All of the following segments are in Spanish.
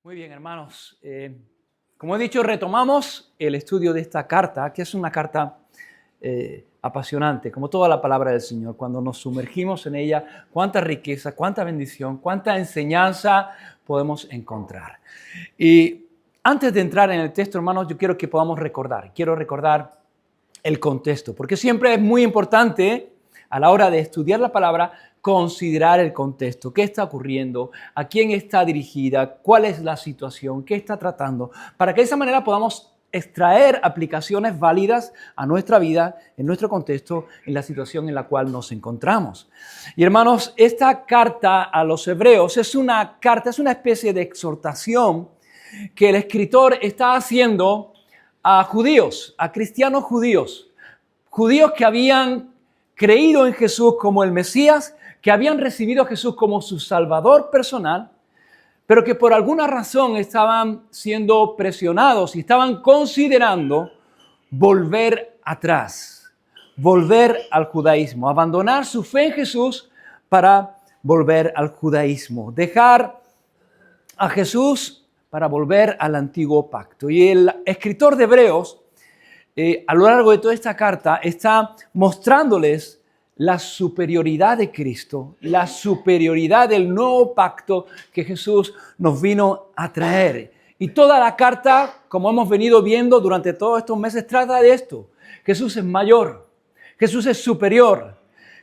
Muy bien, hermanos. Como he dicho, retomamos el estudio de esta carta, que es una carta apasionante, como toda la palabra del Señor. Cuando nos sumergimos en ella, cuánta riqueza, cuánta bendición, cuánta enseñanza podemos encontrar. Y antes de entrar en el texto, hermanos, yo quiero que podamos quiero recordar el contexto, porque siempre es muy importante a la hora de estudiar la palabra considerar el contexto, qué está ocurriendo, a quién está dirigida, cuál es la situación, qué está tratando, para que de esa manera podamos extraer aplicaciones válidas a nuestra vida, en nuestro contexto, en la situación en la cual nos encontramos. Y hermanos, esta carta a los hebreos es una especie de exhortación que el escritor está haciendo a judíos, a cristianos judíos que habían creído en Jesús como el Mesías, que habían recibido a Jesús como su Salvador personal, pero que por alguna razón estaban siendo presionados y estaban considerando volver atrás, volver al judaísmo, abandonar su fe en Jesús para volver al judaísmo, dejar a Jesús para volver al antiguo pacto. Y el escritor de Hebreos, a lo largo de toda esta carta, está mostrándoles la superioridad de Cristo, la superioridad del nuevo pacto que Jesús nos vino a traer. Y toda la carta, como hemos venido viendo durante todos estos meses, trata de esto. Jesús es mayor, Jesús es superior.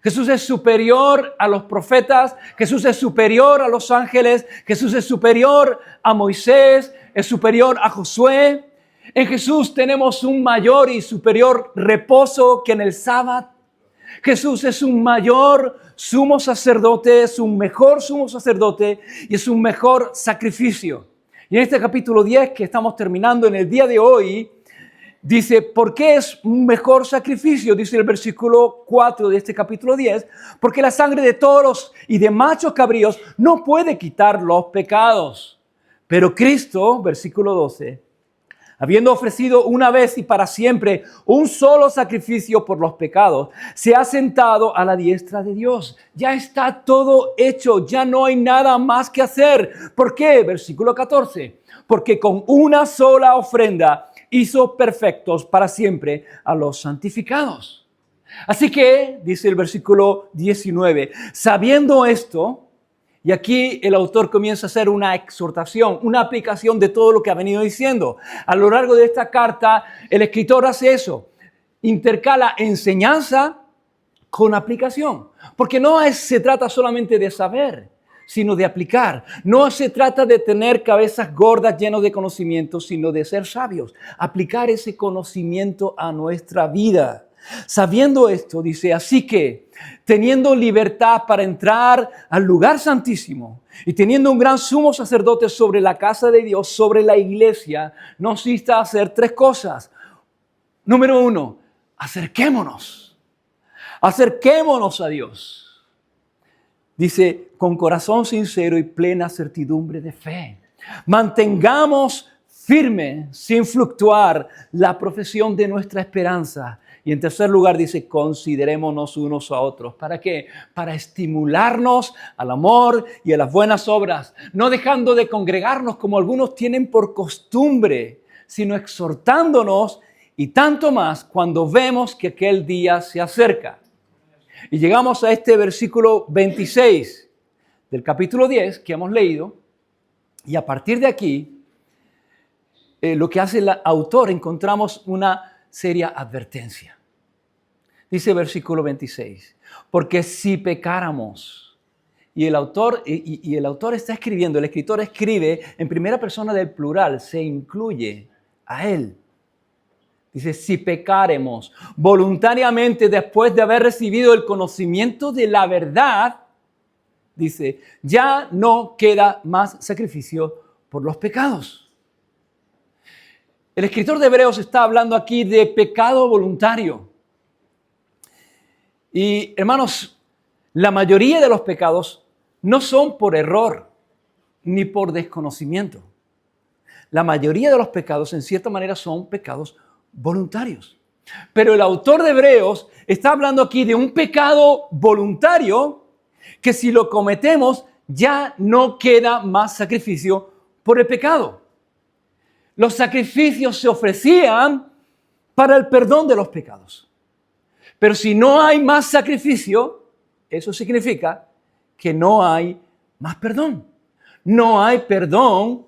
Jesús es superior a los profetas, Jesús es superior a los ángeles, Jesús es superior a Moisés, es superior a Josué. En Jesús tenemos un mayor y superior reposo que en el sábado. Jesús es un mayor sumo sacerdote, es un mejor sumo sacerdote y es un mejor sacrificio. Y en este capítulo 10 que estamos terminando en el día de hoy, dice, ¿por qué es un mejor sacrificio? Dice el versículo 4 de este capítulo 10, porque la sangre de toros y de machos cabríos no puede quitar los pecados. Pero Cristo, versículo 12, habiendo ofrecido una vez y para siempre un solo sacrificio por los pecados, se ha sentado a la diestra de Dios. Ya está todo hecho, ya no hay nada más que hacer. ¿Por qué? Versículo 14. Porque con una sola ofrenda hizo perfectos para siempre a los santificados. Así que, dice el versículo 19, sabiendo esto, y aquí el autor comienza a hacer una exhortación, una aplicación de todo lo que ha venido diciendo. A lo largo de esta carta, el escritor hace eso. Intercala enseñanza con aplicación. Porque no se trata solamente de saber, sino de aplicar. No se trata de tener cabezas gordas llenas de conocimiento, sino de ser sabios. Aplicar ese conocimiento a nuestra vida. Sabiendo esto, dice, así que, teniendo libertad para entrar al lugar santísimo y teniendo un gran sumo sacerdote sobre la casa de Dios, sobre la iglesia, nos insta a hacer 3 cosas. Número 1, acerquémonos a Dios. Dice, con corazón sincero y plena certidumbre de fe. Mantengamos firme, sin fluctuar, la profesión de nuestra esperanza. Y en tercer lugar dice, considerémonos unos a otros. ¿Para qué? Para estimularnos al amor y a las buenas obras, no dejando de congregarnos como algunos tienen por costumbre, sino exhortándonos y tanto más cuando vemos que aquel día se acerca. Y llegamos a este versículo 26 del capítulo 10 que hemos leído, y a partir de aquí, lo que hace el autor, encontramos una seria advertencia. Dice versículo 26, porque si pecáramos, y el autor está escribiendo, el escritor escribe en primera persona del plural, se incluye a él. Dice, si pecáremos voluntariamente después de haber recibido el conocimiento de la verdad, dice, ya no queda más sacrificio por los pecados. El escritor de Hebreos está hablando aquí de pecado voluntario. Y hermanos, la mayoría de los pecados no son por error ni por desconocimiento. La mayoría de los pecados en cierta manera son pecados voluntarios. Pero el autor de Hebreos está hablando aquí de un pecado voluntario que si lo cometemos ya no queda más sacrificio por el pecado. Los sacrificios se ofrecían para el perdón de los pecados. Pero si no hay más sacrificio, eso significa que no hay más perdón. No hay perdón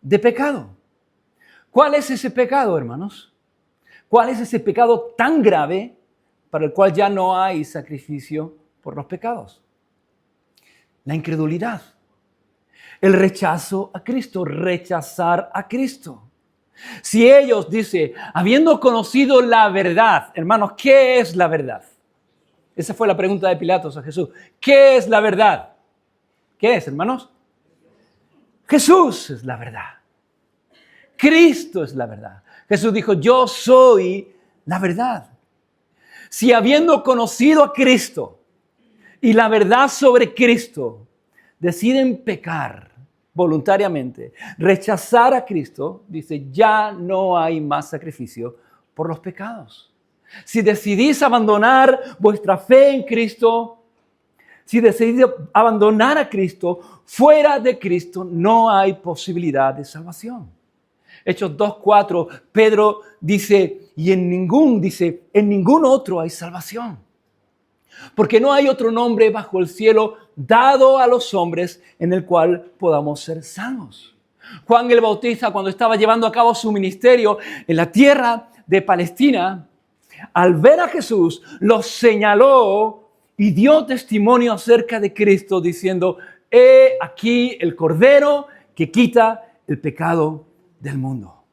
de pecado. ¿Cuál es ese pecado, hermanos? ¿Cuál es ese pecado tan grave para el cual ya no hay sacrificio por los pecados? La incredulidad. El rechazo a Cristo, rechazar a Cristo. Si ellos, dice, habiendo conocido la verdad, hermanos, ¿qué es la verdad? Esa fue la pregunta de Pilatos a Jesús. ¿Qué es la verdad? ¿Qué es, hermanos? Jesús es la verdad. Cristo es la verdad. Jesús dijo, yo soy la verdad. Si habiendo conocido a Cristo y la verdad sobre Cristo, deciden pecar voluntariamente, rechazar a Cristo, dice, ya no hay más sacrificio por los pecados. Si decidís abandonar vuestra fe en Cristo, si decidís abandonar a Cristo, fuera de Cristo no hay posibilidad de salvación. Hechos 2:4, Pedro dice, en ningún otro hay salvación. Porque no hay otro nombre bajo el cielo dado a los hombres en el cual podamos ser salvos. Juan el Bautista, cuando estaba llevando a cabo su ministerio en la tierra de Palestina, al ver a Jesús, lo señaló y dio testimonio acerca de Cristo, diciendo, he aquí el Cordero que quita el pecado del mundo.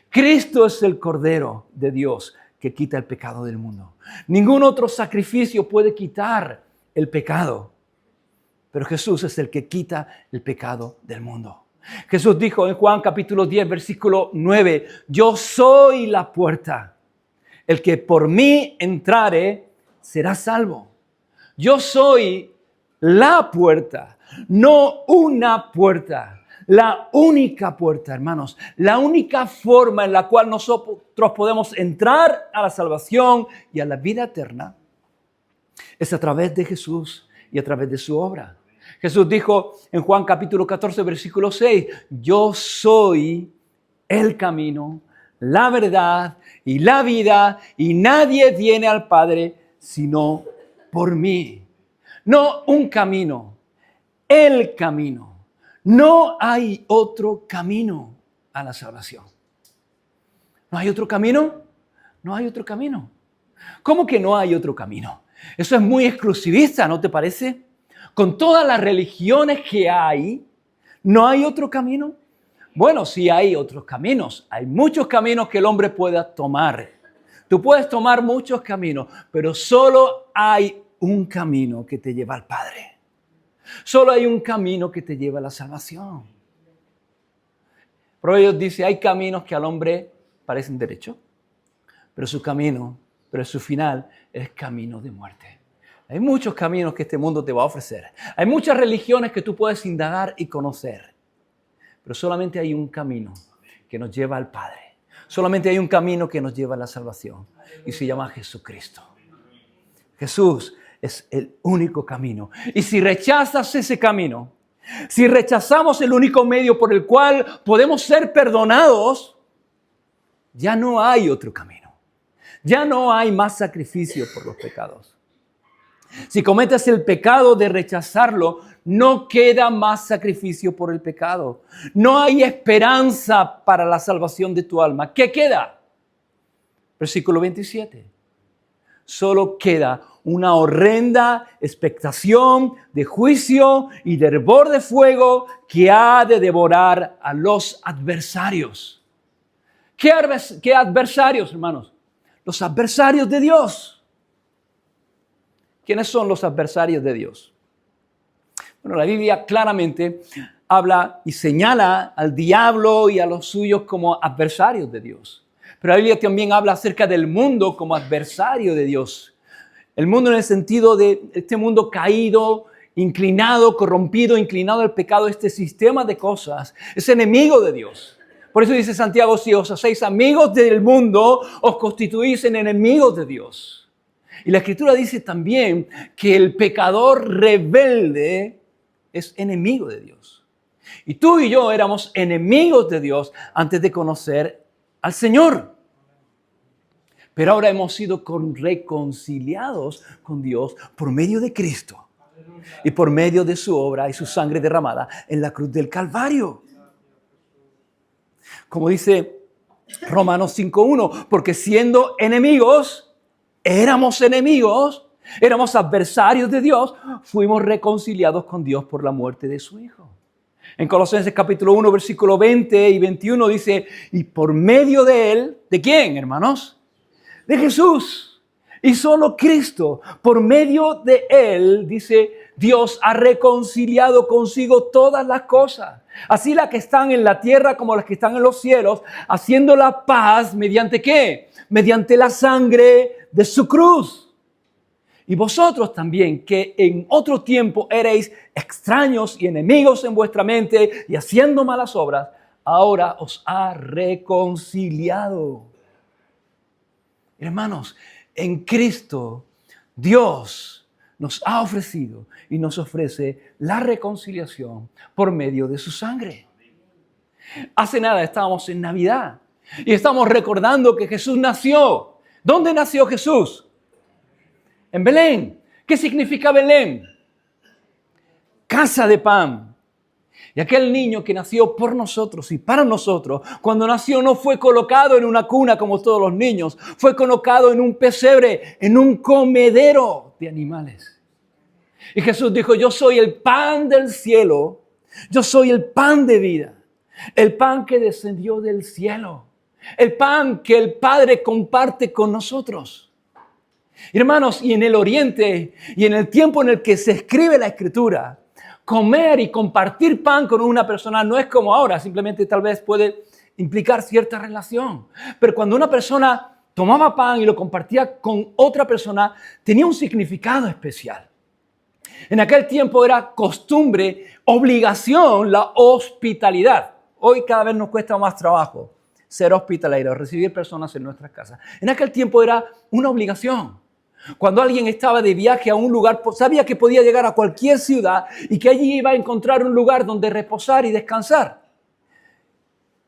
Cristo es el Cordero de Dios que quita el pecado del mundo. Ningún otro sacrificio puede quitar el pecado, pero Jesús es el que quita el pecado del mundo. Jesús dijo en Juan capítulo 10, versículo 9, yo soy la puerta. El que por mí entrare será salvo. Yo soy la puerta, no una puerta. La única puerta, hermanos, la única forma en la cual nosotros podemos entrar a la salvación y a la vida eterna es a través de Jesús y a través de su obra. Jesús dijo en Juan capítulo 14, versículo 6, yo soy el camino, la verdad y la vida, y nadie viene al Padre sino por mí. No un camino, el camino. No hay otro camino a la salvación. ¿No hay otro camino? No hay otro camino. ¿Cómo que no hay otro camino? Eso es muy exclusivista, ¿no te parece? Con todas las religiones que hay, ¿no hay otro camino? Bueno, sí hay otros caminos. Hay muchos caminos que el hombre pueda tomar. Tú puedes tomar muchos caminos, pero solo hay un camino que te lleva al Padre. Solo hay un camino que te lleva a la salvación. Proverbios dice, hay caminos que al hombre parecen derechos, pero su final es camino de muerte. Hay muchos caminos que este mundo te va a ofrecer. Hay muchas religiones que tú puedes indagar y conocer, pero solamente hay un camino que nos lleva al Padre. Solamente hay un camino que nos lleva a la salvación y se llama Jesucristo. Jesús es el único camino. Y si rechazas ese camino, si rechazamos el único medio por el cual podemos ser perdonados, ya no hay otro camino. Ya no hay más sacrificio por los pecados. Si cometes el pecado de rechazarlo, no queda más sacrificio por el pecado. No hay esperanza para la salvación de tu alma. ¿Qué queda? Versículo 27. Solo queda una horrenda expectación de juicio y de hervor de fuego que ha de devorar a los adversarios. ¿Qué adversarios, hermanos? Los adversarios de Dios. ¿Quiénes son los adversarios de Dios? Bueno, la Biblia claramente habla y señala al diablo y a los suyos como adversarios de Dios. Pero la Biblia también habla acerca del mundo como adversario de Dios. El mundo en el sentido de este mundo caído, inclinado, corrompido, inclinado al pecado, este sistema de cosas, es enemigo de Dios. Por eso dice Santiago, si os hacéis amigos del mundo, os constituís en enemigos de Dios. Y la Escritura dice también que el pecador rebelde es enemigo de Dios. Y tú y yo éramos enemigos de Dios antes de conocer al Señor. Pero ahora hemos sido reconciliados con Dios por medio de Cristo y por medio de su obra y su sangre derramada en la cruz del Calvario. Como dice Romanos 5:1, porque siendo enemigos, éramos adversarios de Dios, fuimos reconciliados con Dios por la muerte de su Hijo. En Colosenses capítulo 1, versículo 20 y 21 dice, y por medio de Él, ¿de quién, hermanos? De Jesús. Y solo Cristo, por medio de Él, dice, Dios ha reconciliado consigo todas las cosas, así las que están en la tierra como las que están en los cielos, haciendo la paz mediante ¿qué? Mediante la sangre de su cruz. Y vosotros también, que en otro tiempo erais extraños y enemigos en vuestra mente y haciendo malas obras, ahora os ha reconciliado. Hermanos, en Cristo, Dios nos ha ofrecido y nos ofrece la reconciliación por medio de su sangre. Hace nada estábamos en Navidad y estamos recordando que Jesús nació. ¿Dónde nació Jesús? En Belén. ¿Qué significa Belén? Casa de pan. Y aquel niño que nació por nosotros y para nosotros, cuando nació no fue colocado en una cuna como todos los niños, fue colocado en un pesebre, en un comedero de animales. Y Jesús dijo, yo soy el pan del cielo, yo soy el pan de vida, el pan que descendió del cielo, el pan que el Padre comparte con nosotros. Hermanos, y en el Oriente y en el tiempo en el que se escribe la Escritura, comer y compartir pan con una persona no es como ahora, simplemente tal vez puede implicar cierta relación. Pero cuando una persona tomaba pan y lo compartía con otra persona, tenía un significado especial. En aquel tiempo era costumbre, obligación, la hospitalidad. Hoy cada vez nos cuesta más trabajo ser hospitaleros, recibir personas en nuestras casas. En aquel tiempo era una obligación. Cuando alguien estaba de viaje a un lugar, sabía que podía llegar a cualquier ciudad y que allí iba a encontrar un lugar donde reposar y descansar.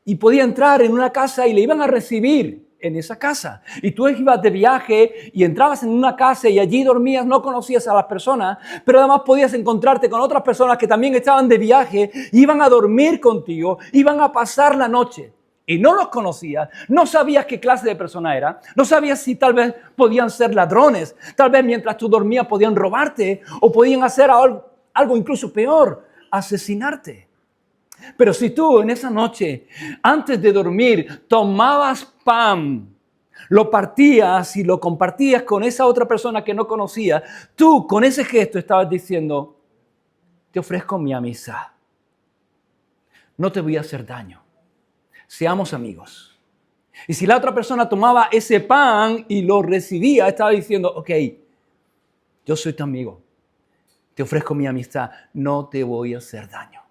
Y podía entrar en una casa y le iban a recibir en esa casa. Y tú ibas de viaje y entrabas en una casa y allí dormías, no conocías a las personas, pero además podías encontrarte con otras personas que también estaban de viaje, iban a dormir contigo, iban a pasar la noche. Y no los conocías, no sabías qué clase de persona era, no sabías si tal vez podían ser ladrones, tal vez mientras tú dormías podían robarte o podían hacer algo incluso peor, asesinarte. Pero si tú en esa noche, antes de dormir, tomabas pan, lo partías y lo compartías con esa otra persona que no conocías, tú con ese gesto estabas diciendo, te ofrezco mi amistad, no te voy a hacer daño. Seamos amigos. Y si la otra persona tomaba ese pan y lo recibía, estaba diciendo, ok, yo soy tu amigo, te ofrezco mi amistad, no te voy a hacer daño.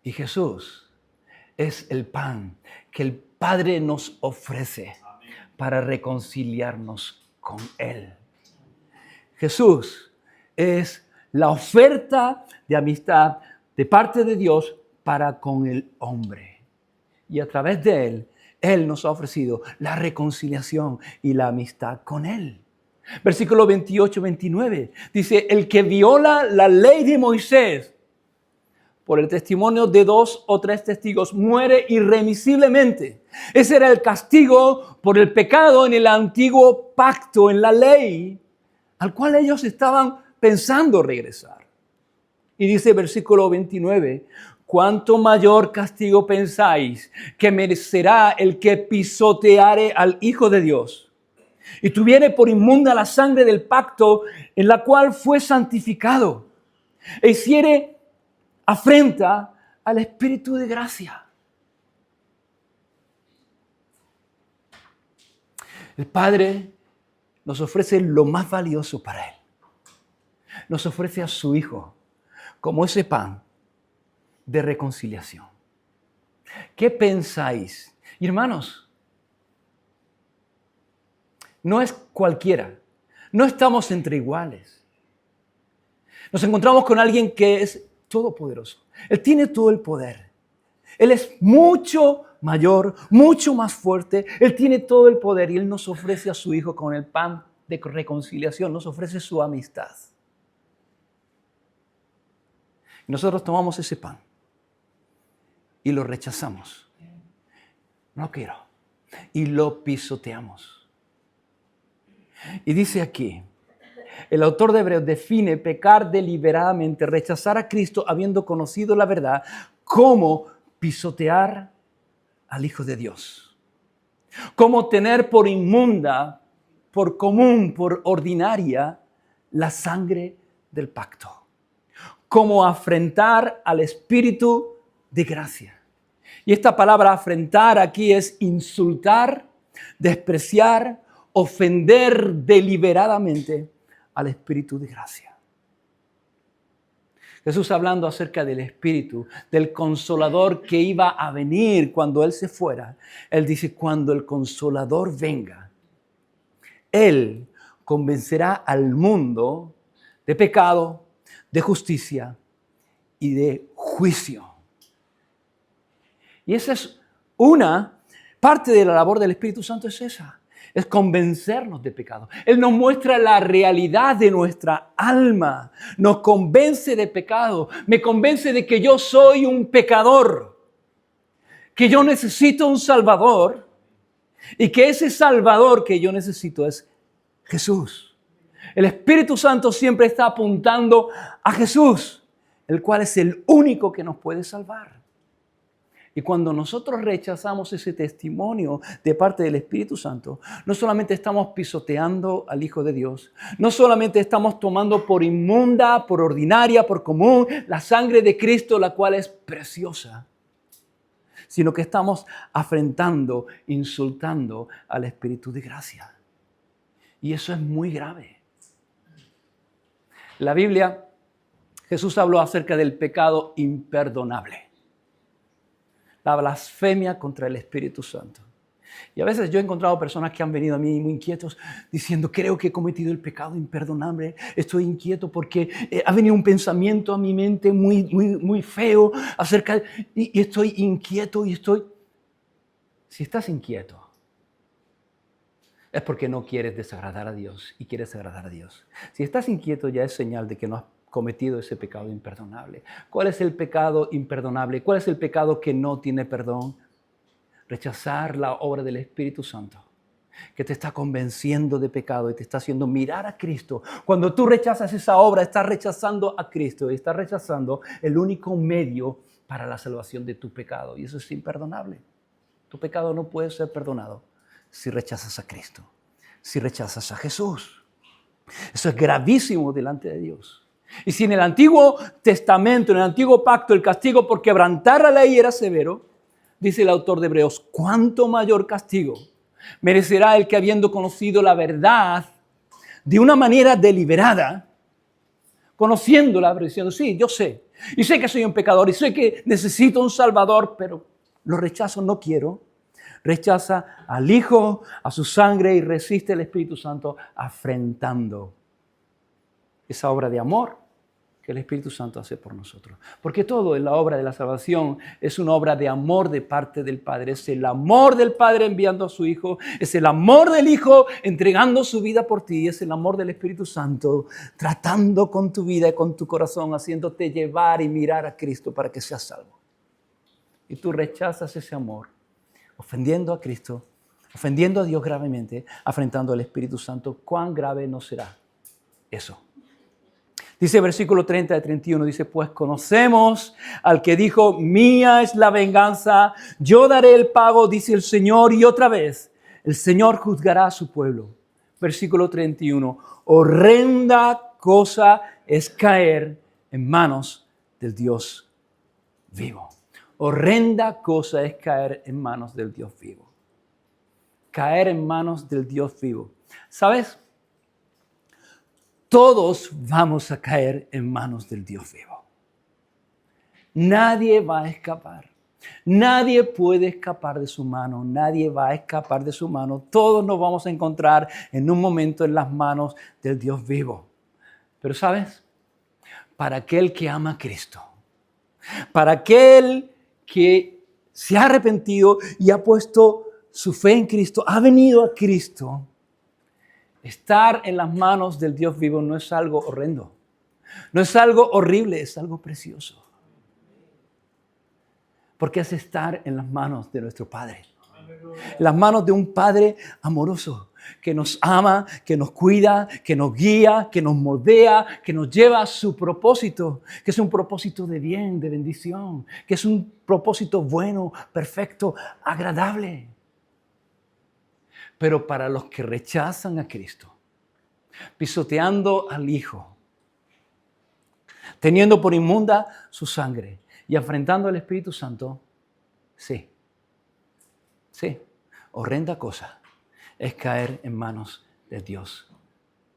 Y Jesús es el pan que el Padre nos ofrece para reconciliarnos con Él. Jesús es la oferta de amistad de parte de Dios para con el hombre. Y a través de Él, Él nos ha ofrecido la reconciliación y la amistad con Él. Versículo 28-29 dice, el que viola la ley de Moisés por el testimonio de 2 o 3 testigos muere irremisiblemente. Ese era el castigo por el pecado en el antiguo pacto, en la ley, al cual ellos estaban pensando regresar. Y dice versículo 29, ¿cuánto mayor castigo pensáis que merecerá el que pisoteare al Hijo de Dios y tuviere por inmunda la sangre del pacto en la cual fue santificado e hiciere afrenta al Espíritu de gracia? El Padre nos ofrece lo más valioso para Él. Nos ofrece a su Hijo como ese pan de reconciliación. ¿Qué pensáis? Y hermanos, no es cualquiera. No estamos entre iguales. Nos encontramos con alguien que es todopoderoso. Él tiene todo el poder. Él es mucho mayor, mucho más fuerte. Él tiene todo el poder y Él nos ofrece a su Hijo con el pan de reconciliación. Nos ofrece su amistad. Y nosotros tomamos ese pan y lo rechazamos. No quiero. Y lo pisoteamos. Y dice aquí, el autor de Hebreos define pecar deliberadamente, rechazar a Cristo habiendo conocido la verdad, como pisotear al Hijo de Dios. Como tener por inmunda, por común, por ordinaria, la sangre del pacto. Como afrentar al Espíritu de gracia. Y esta palabra afrentar aquí es insultar, despreciar, ofender deliberadamente al Espíritu de gracia. Jesús hablando acerca del Espíritu, del Consolador que iba a venir cuando Él se fuera. Él dice, cuando el Consolador venga, Él convencerá al mundo de pecado, de justicia y de juicio. Y esa es una parte de la labor del Espíritu Santo, es esa. Es convencernos de pecado. Él nos muestra la realidad de nuestra alma. Nos convence de pecado. Me convence de que yo soy un pecador. Que yo necesito un Salvador. Y que ese Salvador que yo necesito es Jesús. El Espíritu Santo siempre está apuntando a Jesús, el cual es el único que nos puede salvar. Y cuando nosotros rechazamos ese testimonio de parte del Espíritu Santo, no solamente estamos pisoteando al Hijo de Dios, no solamente estamos tomando por inmunda, por ordinaria, por común, la sangre de Cristo, la cual es preciosa, sino que estamos afrentando, insultando al Espíritu de gracia. Y eso es muy grave. En la Biblia, Jesús habló acerca del pecado imperdonable. La blasfemia contra el Espíritu Santo. Y a veces yo he encontrado personas que han venido a mí muy inquietos diciendo, creo que he cometido el pecado imperdonable, estoy inquieto porque ha venido un pensamiento a mi mente muy feo acerca y estoy inquieto y estoy... Si estás inquieto, es porque no quieres desagradar a Dios y quieres agradar a Dios. Si estás inquieto ya es señal de que no has cometido ese pecado imperdonable. ¿Cuál es el pecado imperdonable? ¿Cuál es el pecado que no tiene perdón? Rechazar la obra del Espíritu Santo, que te está convenciendo de pecado y te está haciendo mirar a Cristo. Cuando tú rechazas esa obra, estás rechazando a Cristo y estás rechazando el único medio para la salvación de tu pecado. Y eso es imperdonable. Tu pecado no puede ser perdonado si rechazas a Cristo, si rechazas a Jesús. Eso es gravísimo delante de Dios. Y si en el Antiguo Testamento, en el Antiguo Pacto, el castigo por quebrantar la ley era severo, dice el autor de Hebreos, ¿cuánto mayor castigo merecerá el que habiendo conocido la verdad de una manera deliberada, conociéndola, diciendo, sí, yo sé, y sé que soy un pecador, y sé que necesito un Salvador, pero lo rechazo, no quiero? Rechaza al Hijo, a su sangre y resiste al Espíritu Santo afrentando esa obra de amor que el Espíritu Santo hace por nosotros. Porque todo en la obra de la salvación es una obra de amor de parte del Padre. Es el amor del Padre enviando a su Hijo. Es el amor del Hijo entregando su vida por ti. Es el amor del Espíritu Santo tratando con tu vida y con tu corazón, haciéndote llevar y mirar a Cristo para que seas salvo. Y tú rechazas ese amor, ofendiendo a Cristo, ofendiendo a Dios gravemente, afrentando al Espíritu Santo. ¿Cuán grave no será eso? Dice versículo 30 de 31, dice, pues conocemos al que dijo, mía es la venganza, yo daré el pago, dice el Señor. Y otra vez, el Señor juzgará a su pueblo. Versículo 31, horrenda cosa es caer en manos del Dios vivo. Horrenda cosa es caer en manos del Dios vivo. Caer en manos del Dios vivo. ¿Sabes? Todos vamos a caer en manos del Dios vivo. Nadie va a escapar. Nadie puede escapar de su mano. Nadie va a escapar de su mano. Todos nos vamos a encontrar en un momento en las manos del Dios vivo. Pero ¿sabes? Para aquel que ama a Cristo, Para aquel que se ha arrepentido y ha puesto su fe en Cristo, ha venido a Cristo, estar en las manos del Dios vivo no es algo horrendo, no es algo horrible, es algo precioso. Porque es estar en las manos de nuestro Padre. En las manos de un Padre amoroso que nos ama, que nos cuida, que nos guía, que nos moldea, que nos lleva a su propósito, que es un propósito de bien, de bendición, que es un propósito bueno, perfecto, agradable. Pero para los que rechazan a Cristo, pisoteando al Hijo, teniendo por inmunda su sangre y enfrentando al Espíritu Santo, sí, horrenda cosa es caer en manos de Dios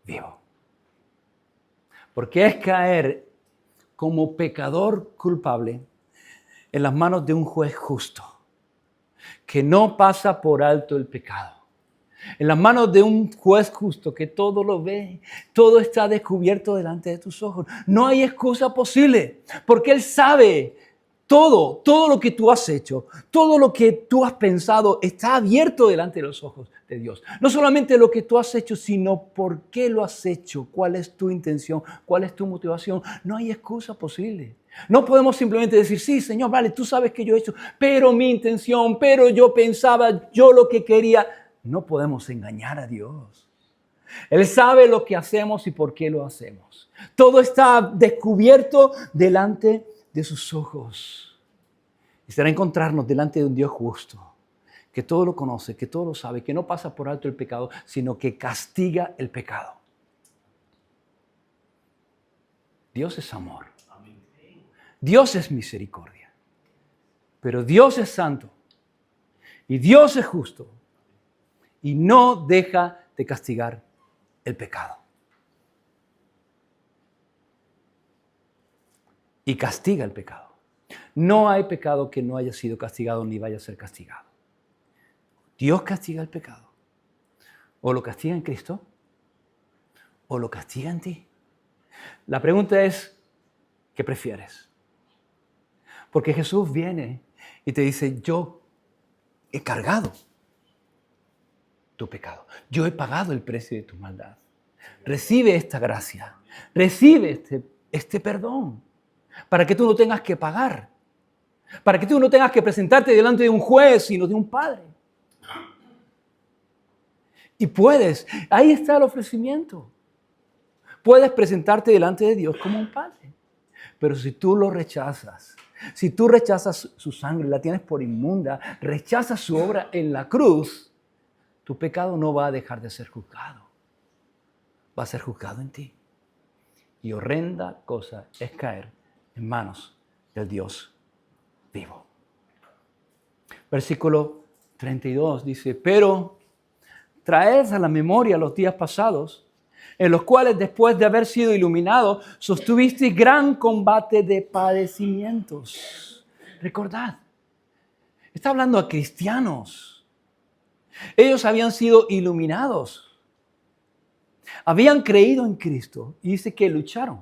vivo. Porque es caer como pecador culpable en las manos de un juez justo, que no pasa por alto el pecado. En las manos de un juez justo que todo lo ve, todo está descubierto delante de tus ojos. No hay excusa posible, porque Él sabe todo lo que tú has hecho, todo lo que tú has pensado está abierto delante de los ojos de Dios. No solamente lo que tú has hecho, sino por qué lo has hecho, cuál es tu intención, cuál es tu motivación. No hay excusa posible. No podemos simplemente decir, sí, Señor, vale, tú sabes que yo he hecho, pero mi intención, pero yo pensaba, yo lo que quería. No podemos engañar a Dios. Él sabe lo que hacemos y por qué lo hacemos. Todo está descubierto delante de sus ojos. Y será encontrarnos delante de un Dios justo, que todo lo conoce, que todo lo sabe, que no pasa por alto el pecado, sino que castiga el pecado. Dios es amor. Dios es misericordia. Pero Dios es santo. Y Dios es justo. Y no deja de castigar el pecado. Y castiga el pecado. No hay pecado que no haya sido castigado ni vaya a ser castigado. Dios castiga el pecado. O lo castiga en Cristo, o lo castiga en ti. La pregunta es, ¿qué prefieres? Porque Jesús viene y te dice, yo he cargado tu pecado. Yo he pagado el precio de tu maldad. Recibe esta gracia. Recibe este perdón. Para que tú no tengas que pagar. Para que tú no tengas que presentarte delante de un juez, sino de un padre. Y puedes, ahí está el ofrecimiento. Puedes presentarte delante de Dios como un padre. Pero si tú lo rechazas, si tú rechazas su sangre, la tienes por inmunda, rechazas su obra en la cruz, tu pecado no va a dejar de ser juzgado. Va a ser juzgado en ti. Y horrenda cosa es caer en manos del Dios vivo. Versículo 32 dice, pero traed a la memoria los días pasados, en los cuales después de haber sido iluminados, sostuvisteis gran combate de padecimientos. Recordad, está hablando a cristianos. Ellos habían sido iluminados. Habían creído en Cristo y dice que lucharon.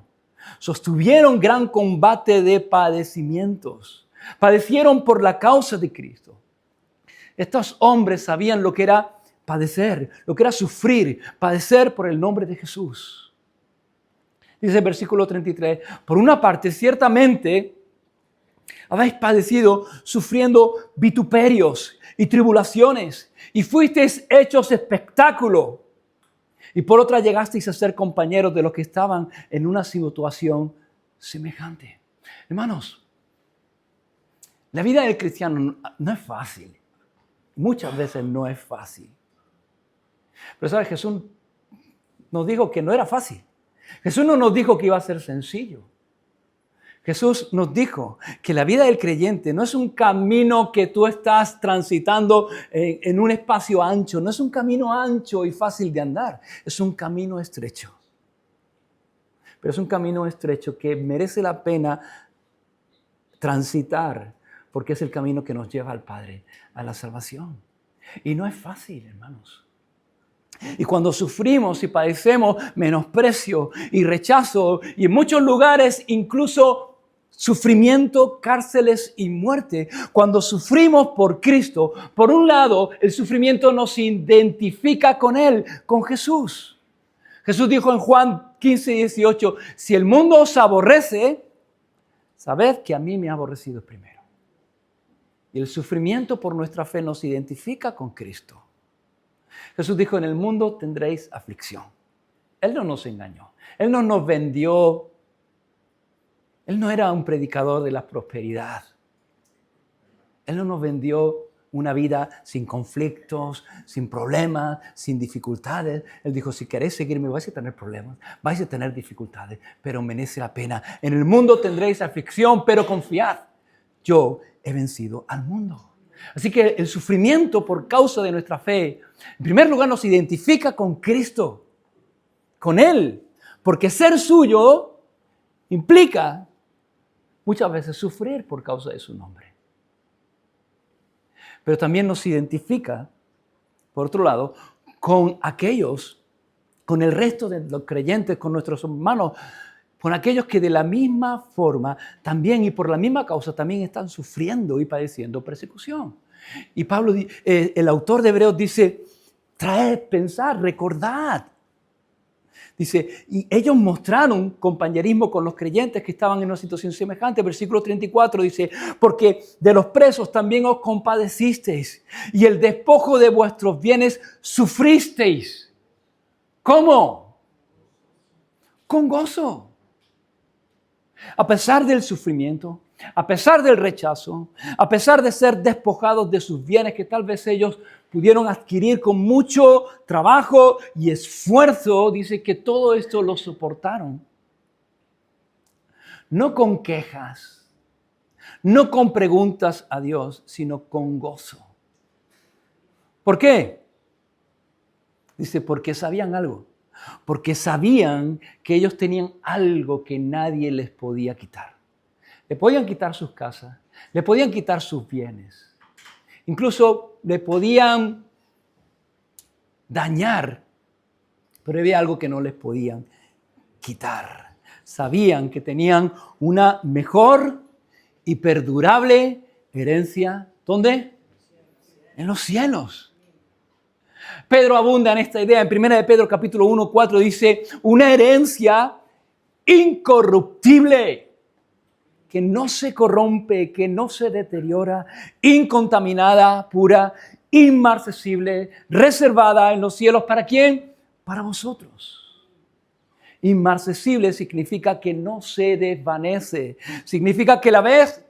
Sostuvieron gran combate de padecimientos. Padecieron por la causa de Cristo. Estos hombres sabían lo que era padecer, lo que era sufrir, padecer por el nombre de Jesús. Dice el versículo 33, por una parte, ciertamente habéis padecido sufriendo vituperios y tribulaciones y fuisteis hechos espectáculo. Y por otra llegasteis a ser compañeros de los que estaban en una situación semejante. Hermanos, la vida del cristiano no es fácil. Muchas veces no es fácil. Pero ¿sabes? Jesús nos dijo que no era fácil. Jesús no nos dijo que iba a ser sencillo. Jesús nos dijo que la vida del creyente no es un camino que tú estás transitando en un espacio ancho. No es un camino ancho y fácil de andar. Es un camino estrecho. Pero es un camino estrecho que merece la pena transitar porque es el camino que nos lleva al Padre, a la salvación. Y no es fácil, hermanos. Y cuando sufrimos y padecemos menosprecio y rechazo y en muchos lugares incluso sufrimiento, cárceles y muerte. Cuando sufrimos por Cristo, por un lado, el sufrimiento nos identifica con Él, con Jesús. Jesús dijo en Juan 15:18, si el mundo os aborrece, sabed que a mí me ha aborrecido primero. Y el sufrimiento por nuestra fe nos identifica con Cristo. Jesús dijo, en el mundo tendréis aflicción. Él no nos engañó. Él no nos vendió. Él no era un predicador de la prosperidad. Él no nos vendió una vida sin conflictos, sin problemas, sin dificultades. Él dijo, si queréis seguirme vais a tener problemas, vais a tener dificultades, pero merece la pena. En el mundo tendréis aflicción, pero confiad. Yo he vencido al mundo. Así que el sufrimiento por causa de nuestra fe, en primer lugar nos identifica con Cristo, con Él. Porque ser suyo implica muchas veces sufrir por causa de su nombre. Pero también nos identifica, por otro lado, con aquellos, con el resto de los creyentes, con nuestros hermanos, con aquellos que de la misma forma también y por la misma causa también están sufriendo y padeciendo persecución. Y Pablo, el autor de Hebreos dice, traed, pensad, recordad. Dice, y ellos mostraron compañerismo con los creyentes que estaban en una situación semejante. Versículo 34 dice, porque de los presos también os compadecisteis y el despojo de vuestros bienes sufristeis. ¿Cómo? Con gozo. A pesar del sufrimiento, a pesar del rechazo, a pesar de ser despojados de sus bienes que tal vez ellos pudieron adquirir con mucho trabajo y esfuerzo, dice que todo esto lo soportaron. No con quejas, no con preguntas a Dios, sino con gozo. ¿Por qué? Dice, porque sabían algo. Porque sabían que ellos tenían algo que nadie les podía quitar. Le podían quitar sus casas, le podían quitar sus bienes. Incluso le podían dañar, pero había algo que no les podían quitar. Sabían que tenían una mejor y perdurable herencia. ¿Dónde? En los cielos. Pedro abunda en esta idea. En 1 de Pedro capítulo 1:4 dice, una herencia incorruptible, que no se corrompe, que no se deteriora, incontaminada, pura, inmarcesible, reservada en los cielos. ¿Para quién? Para vosotros. Inmarcesible significa que no se desvanece. Significa que la ves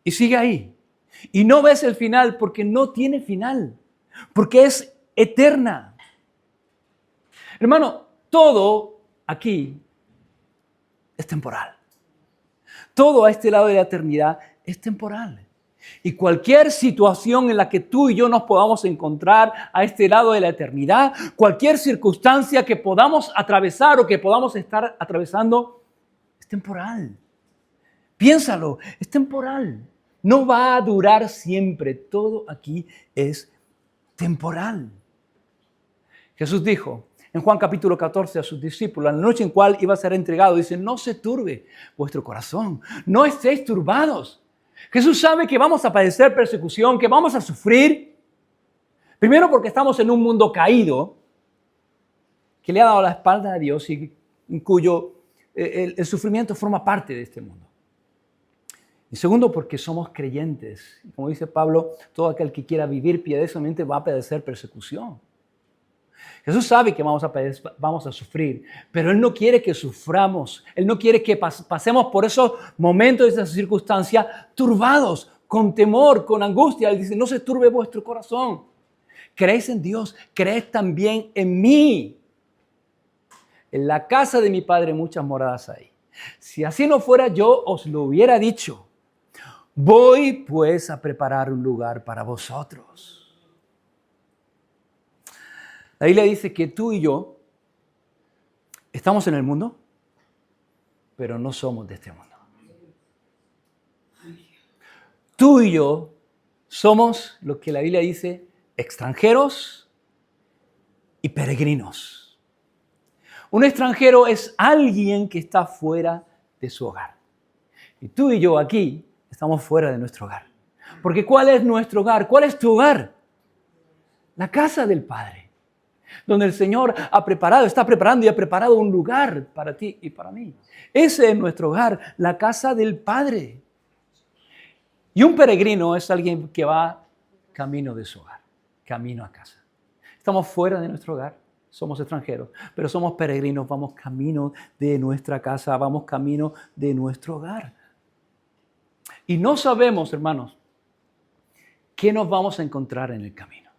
y sigue ahí. Y no ves el final porque no tiene final. Porque es eterna. Hermano, todo aquí es temporal. Todo a este lado de la eternidad es temporal. Y cualquier situación en la que tú y yo nos podamos encontrar a este lado de la eternidad, cualquier circunstancia que podamos atravesar o que podamos estar atravesando, es temporal. Piénsalo, es temporal. No va a durar siempre. Todo aquí es temporal. Jesús dijo en Juan capítulo 14 a sus discípulos, en la noche en cual iba a ser entregado, dice, no se turbe vuestro corazón, no estéis turbados. Jesús sabe que vamos a padecer persecución, que vamos a sufrir. Primero porque estamos en un mundo caído, que le ha dado la espalda a Dios y en cuyo el sufrimiento forma parte de este mundo. Y segundo porque somos creyentes. Como dice Pablo, todo aquel que quiera vivir piadosamente va a padecer persecución. Jesús sabe que vamos a sufrir, pero Él no quiere que suframos. Él no quiere que pasemos por esos momentos, esas circunstancias turbados, con temor, con angustia. Él dice, no se turbe vuestro corazón. Creéis en Dios, creed también en mí. En la casa de mi Padre muchas moradas hay. Si así no fuera, yo os lo hubiera dicho. Voy pues a preparar un lugar para vosotros. La Biblia dice que tú y yo estamos en el mundo, pero no somos de este mundo. Tú y yo somos lo que la Biblia dice, extranjeros y peregrinos. Un extranjero es alguien que está fuera de su hogar, Y tú y yo aquí estamos fuera de nuestro hogar. Porque ¿cuál es nuestro hogar? ¿Cuál es tu hogar? La casa del Padre, donde el Señor está preparando y ha preparado un lugar para ti y para mí. Ese es nuestro hogar, la casa del Padre. Y un peregrino es alguien que va camino de su hogar, camino a casa. Estamos fuera de nuestro hogar, somos extranjeros, pero somos peregrinos, vamos camino de nuestra casa, vamos camino de nuestro hogar. Y no sabemos, hermanos, qué nos vamos a encontrar en el camino.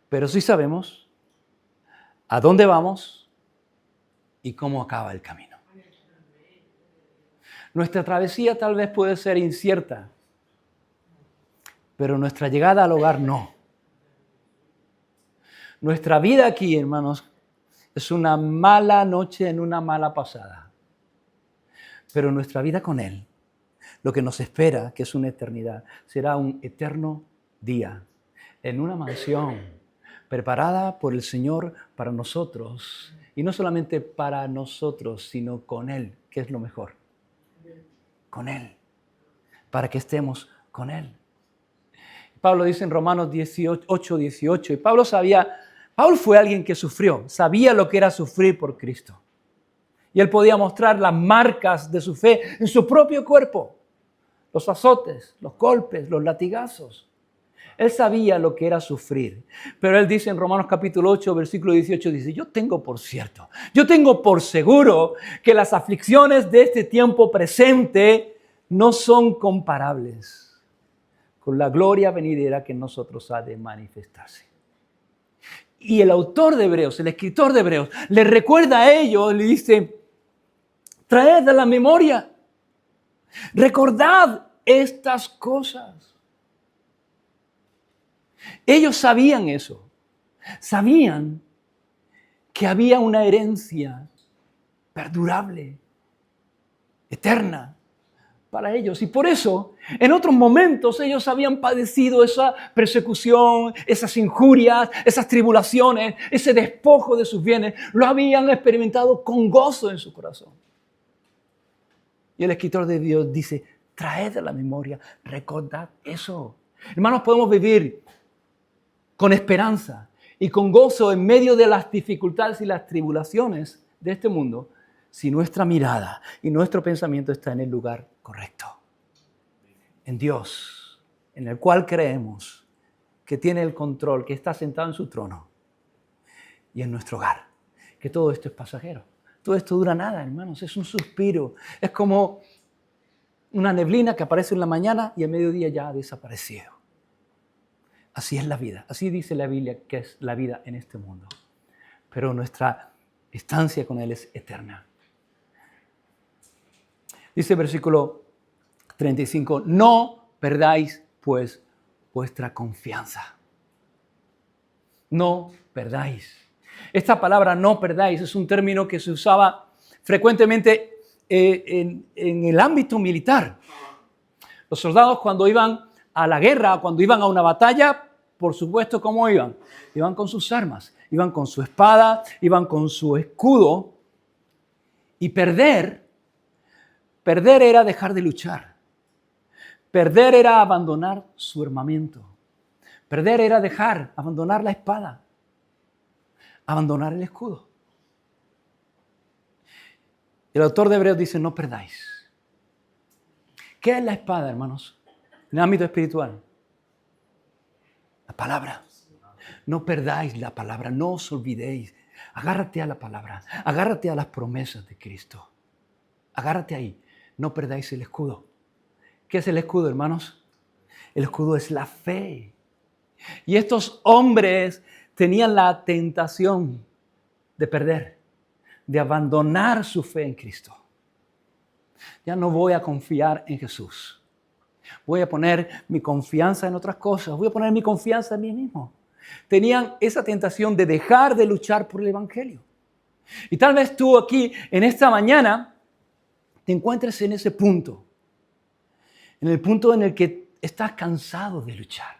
Pero sí sabemos a dónde vamos y cómo acaba el camino. Nuestra travesía tal vez puede ser incierta, pero nuestra llegada al hogar no. Nuestra vida aquí, hermanos, es una mala noche en una mala pasada. Pero nuestra vida con Él, lo que nos espera, que es una eternidad, será un eterno día en una mansión preparada por el Señor para nosotros. Y no solamente para nosotros, sino con Él, que es lo mejor. Con Él, para que estemos con Él. Pablo dice en Romanos 8:18, y Pablo fue alguien que sufrió, sabía lo que era sufrir por Cristo. Y él podía mostrar las marcas de su fe en su propio cuerpo, los azotes, los golpes, los latigazos. Él sabía lo que era sufrir. Pero él dice en Romanos capítulo 8, versículo 18, dice, yo tengo por seguro que las aflicciones de este tiempo presente no son comparables con la gloria venidera que en nosotros ha de manifestarse. Y el autor de Hebreos, el escritor de Hebreos, le recuerda a ellos, le dice, traed a la memoria, recordad estas cosas. Ellos sabían eso, sabían que había una herencia perdurable, eterna para ellos. Y por eso, en otros momentos, ellos habían padecido esa persecución, esas injurias, esas tribulaciones, ese despojo de sus bienes. Lo habían experimentado con gozo en su corazón. Y el escritor de Dios dice, traed a la memoria, recordad eso. Hermanos, podemos vivir con esperanza y con gozo en medio de las dificultades y las tribulaciones de este mundo, si nuestra mirada y nuestro pensamiento está en el lugar correcto, en Dios, en el cual creemos que tiene el control, que está sentado en su trono, y en nuestro hogar, que todo esto es pasajero. Todo esto dura nada, hermanos, es un suspiro, es como una neblina que aparece en la mañana y al mediodía ya ha desaparecido. Así es la vida, así dice la Biblia que es la vida en este mundo. Pero nuestra estancia con Él es eterna. Dice el versículo 35, no perdáis pues vuestra confianza. No perdáis. Esta palabra no perdáis es un término que se usaba frecuentemente en el ámbito militar. Los soldados cuando iban a la guerra, cuando iban a una batalla, por supuesto, ¿cómo iban? Iban con sus armas, iban con su espada, iban con su escudo. Y perder era dejar de luchar. Perder era abandonar su armamento. Perder era abandonar la espada, abandonar el escudo. El autor de Hebreos dice, no perdáis. ¿Qué es la espada, hermanos? En el ámbito espiritual. La palabra. No perdáis la palabra, no os olvidéis. Agárrate a la palabra, agárrate a las promesas de Cristo. Agárrate ahí, no perdáis el escudo. ¿Qué es el escudo, hermanos? El escudo es la fe. Y estos hombres tenían la tentación de perder, de abandonar su fe en Cristo. Ya no voy a confiar en Jesús. Voy a poner mi confianza en otras cosas. Voy a poner mi confianza en mí mismo. Tenían esa tentación de dejar de luchar por el Evangelio. Y tal vez tú aquí, en esta mañana, te encuentres en ese punto. En el punto en el que estás cansado de luchar.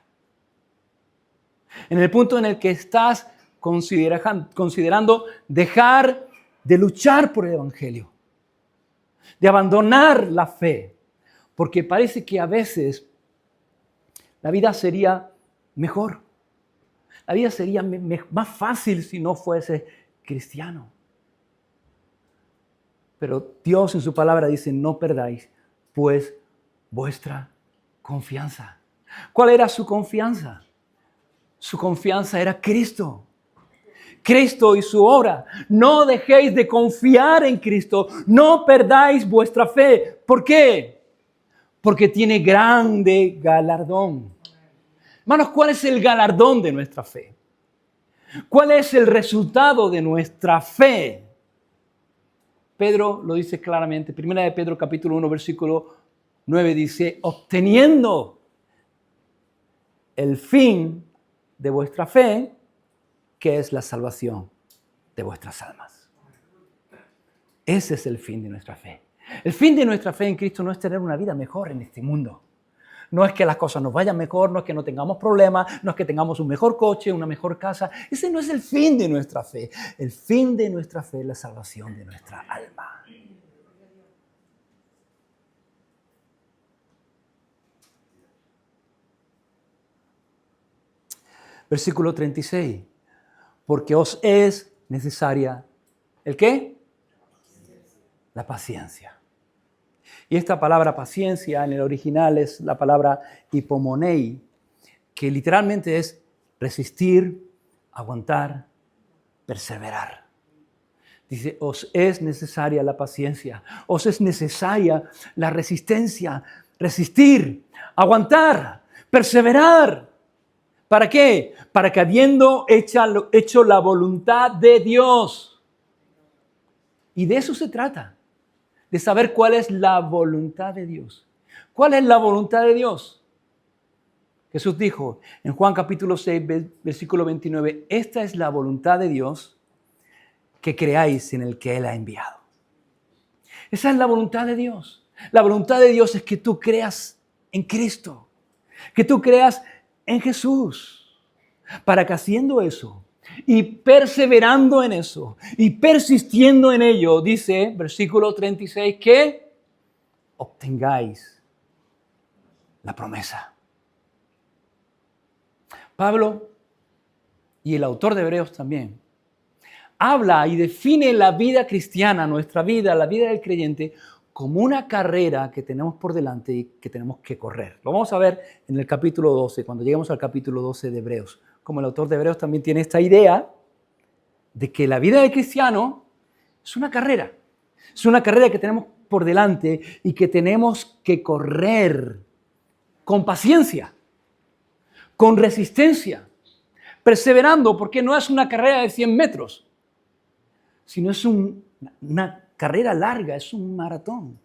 En el punto en el que estás considerando dejar de luchar por el Evangelio. de abandonar la fe, porque parece que a veces la vida sería mejor. La vida sería más fácil si no fuese cristiano. Pero Dios en su palabra dice, no perdáis pues vuestra confianza. ¿Cuál era su confianza? Su confianza era Cristo. Cristo y su obra. No dejéis de confiar en Cristo. No perdáis vuestra fe. ¿Por qué? Porque tiene grande galardón. Hermanos, ¿cuál es el galardón de nuestra fe? ¿Cuál es el resultado de nuestra fe? Pedro lo dice claramente. Primera de Pedro capítulo 1 versículo 9 dice, obteniendo el fin de vuestra fe, que es la salvación de vuestras almas. Ese es el fin de nuestra fe. El fin de nuestra fe en Cristo no es tener una vida mejor en este mundo. No es que las cosas nos vayan mejor, no es que no tengamos problemas, no es que tengamos un mejor coche, una mejor casa. Ese no es el fin de nuestra fe. El fin de nuestra fe es la salvación de nuestra alma. Versículo 36. Porque os es necesaria, ¿el qué? La paciencia. Y esta palabra paciencia en el original es la palabra hipomonei, que literalmente es resistir, aguantar, perseverar. Dice, os es necesaria la paciencia, os es necesaria la resistencia, resistir, aguantar, perseverar. ¿Para qué? Para que habiendo hecho la voluntad de Dios. Y de eso se trata, de saber cuál es la voluntad de Dios. ¿Cuál es la voluntad de Dios? Jesús dijo en Juan capítulo 6, versículo 29, esta es la voluntad de Dios, que creáis en el que Él ha enviado. Esa es la voluntad de Dios. La voluntad de Dios es que tú creas en Cristo, que tú creas en Jesús, para que haciendo eso y perseverando en eso y persistiendo en ello, dice versículo 36, que obtengáis la promesa. Pablo y el autor de Hebreos también habla y define la vida cristiana, nuestra vida, la vida del creyente, como una carrera que tenemos por delante y que tenemos que correr. Lo vamos a ver en el capítulo 12, cuando lleguemos al capítulo 12 de Hebreos. Como el autor de Hebreos también tiene esta idea de que la vida del cristiano es una carrera. Es una carrera que tenemos por delante y que tenemos que correr con paciencia, con resistencia, perseverando, porque no es una carrera de 100 metros, sino es una carrera larga, es un maratón.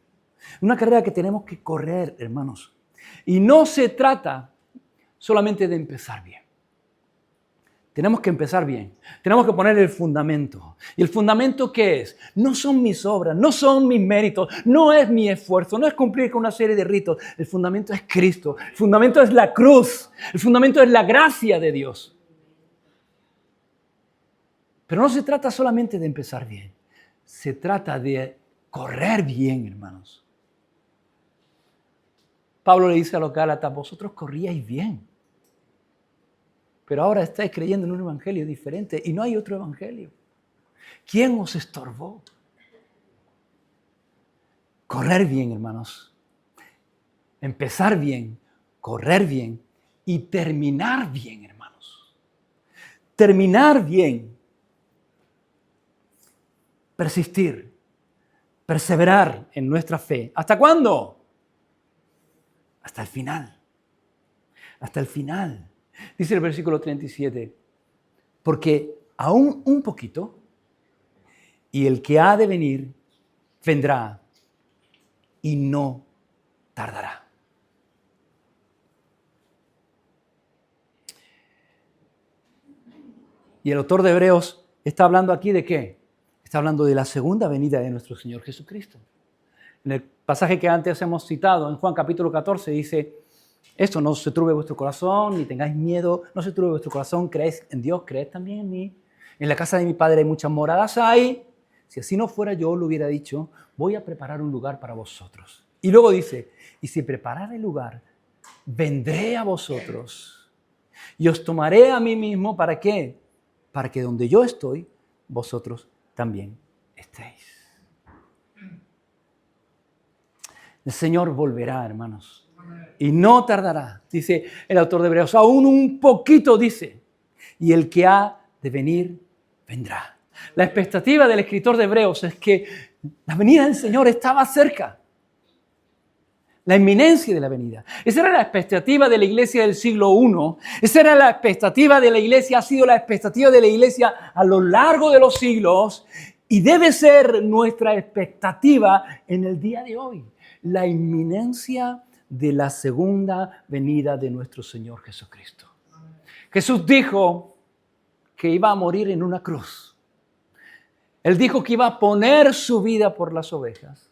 Una carrera que tenemos que correr, hermanos. Y no se trata solamente de empezar bien. Tenemos que empezar bien. Tenemos que poner el fundamento. ¿Y el fundamento qué es? No son mis obras, no son mis méritos, no es mi esfuerzo, no es cumplir con una serie de ritos. El fundamento es Cristo. El fundamento es la cruz. El fundamento es la gracia de Dios. Pero no se trata solamente de empezar bien. Se trata de correr bien, hermanos. Pablo le dice a los Gálatas, vosotros corríais bien. Pero ahora estáis creyendo en un evangelio diferente y no hay otro evangelio. ¿Quién os estorbó? Correr bien, hermanos. Empezar bien, correr bien y terminar bien, hermanos. Terminar bien. Persistir, perseverar en nuestra fe. ¿Hasta cuándo? Hasta el final. Hasta el final. Dice el versículo 37, porque aún un poquito, y el que ha de venir, vendrá y no tardará. Y el autor de Hebreos está hablando aquí ¿de qué? Está hablando de la segunda venida de nuestro Señor Jesucristo. En el pasaje que antes hemos citado, en Juan capítulo 14, dice, esto no se turbe vuestro corazón, ni tengáis miedo, no se turbe vuestro corazón, creéis en Dios, creed también en mí. En la casa de mi Padre hay muchas moradas, Si así no fuera, yo le hubiera dicho, voy a preparar un lugar para vosotros. Y luego dice, y si preparara el lugar, vendré a vosotros y os tomaré a mí mismo. ¿Para qué? Para que donde yo estoy, vosotros también estéis. El Señor volverá, hermanos, y no tardará, dice el autor de Hebreos, aún un poquito, dice, y el que ha de venir, vendrá. La expectativa del escritor de Hebreos es que la venida del Señor estaba cerca. La inminencia de la venida. Esa era la expectativa de la iglesia del siglo I. Esa era la expectativa de la iglesia, ha sido la expectativa de la iglesia a lo largo de los siglos y debe ser nuestra expectativa en el día de hoy. La inminencia de la segunda venida de nuestro Señor Jesucristo. Jesús dijo que iba a morir en una cruz. Él dijo que iba a poner su vida por las ovejas.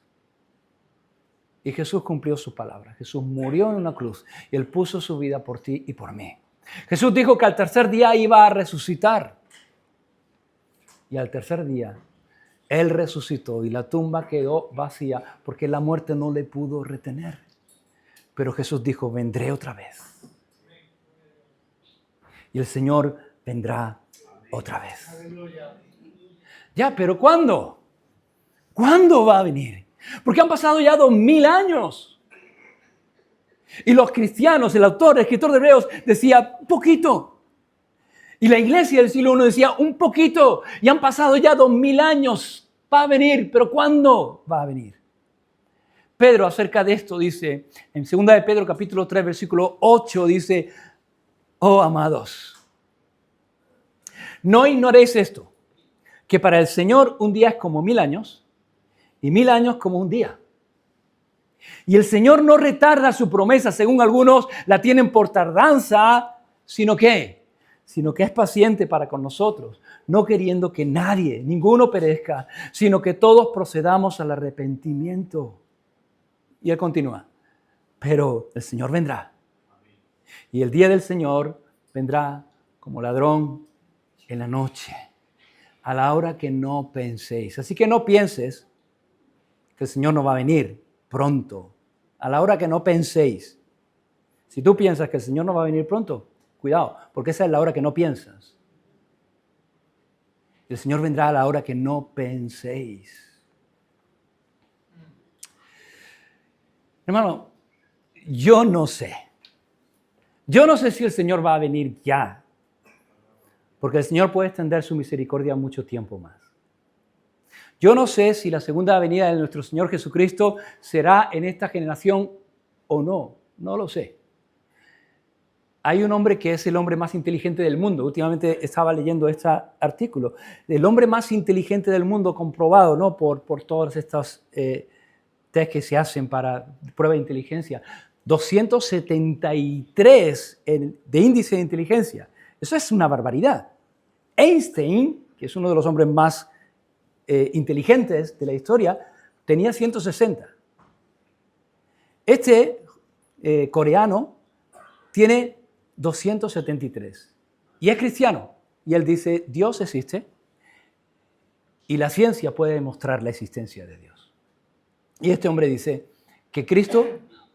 Y Jesús cumplió su palabra. Jesús murió en una cruz y Él puso su vida por ti y por mí. Jesús dijo que al tercer día iba a resucitar. Y al tercer día Él resucitó y la tumba quedó vacía porque la muerte no le pudo retener. Pero Jesús dijo, vendré otra vez. Y el Señor vendrá otra vez. Ya, pero ¿cuándo? ¿Cuándo va a venir? Porque han pasado ya 2000 años. Y los cristianos, el autor, el escritor de Hebreos decía, un poquito. Y la iglesia del siglo I decía, un poquito. Y han pasado ya 2000 años. Va a venir, pero ¿cuándo va a venir? Pedro acerca de esto dice, en 2 de Pedro capítulo 3, versículo 8, dice, oh amados, no ignoréis esto, que para el Señor un día es como 1000 años, y 1000 años como un día. Y el Señor no retarda su promesa, según algunos la tienen por tardanza, sino que es paciente para con nosotros, no queriendo que nadie, ninguno perezca, sino que todos procedamos al arrepentimiento. Y Él continúa, pero el Señor vendrá. Y el día del Señor vendrá como ladrón en la noche, a la hora que no penséis. Así que no pienses que el Señor no va a venir pronto, a la hora que no penséis. Si tú piensas que el Señor no va a venir pronto, cuidado, porque esa es la hora que no piensas. El Señor vendrá a la hora que no penséis. Hermano, yo no sé. Yo no sé si el Señor va a venir ya, porque el Señor puede extender su misericordia mucho tiempo más. Yo no sé si la segunda venida de nuestro Señor Jesucristo será en esta generación o no. No lo sé. Hay un hombre que es el hombre más inteligente del mundo. Últimamente estaba leyendo este artículo. El hombre más inteligente del mundo comprobado, ¿no? por todas estas test que se hacen para prueba de inteligencia. 273 de índice de inteligencia. Eso es una barbaridad. Einstein, que es uno de los hombres más inteligentes de la historia, tenía 160. Este coreano tiene 273 y es cristiano. Y él dice, Dios existe y la ciencia puede demostrar la existencia de Dios. Y este hombre dice que Cristo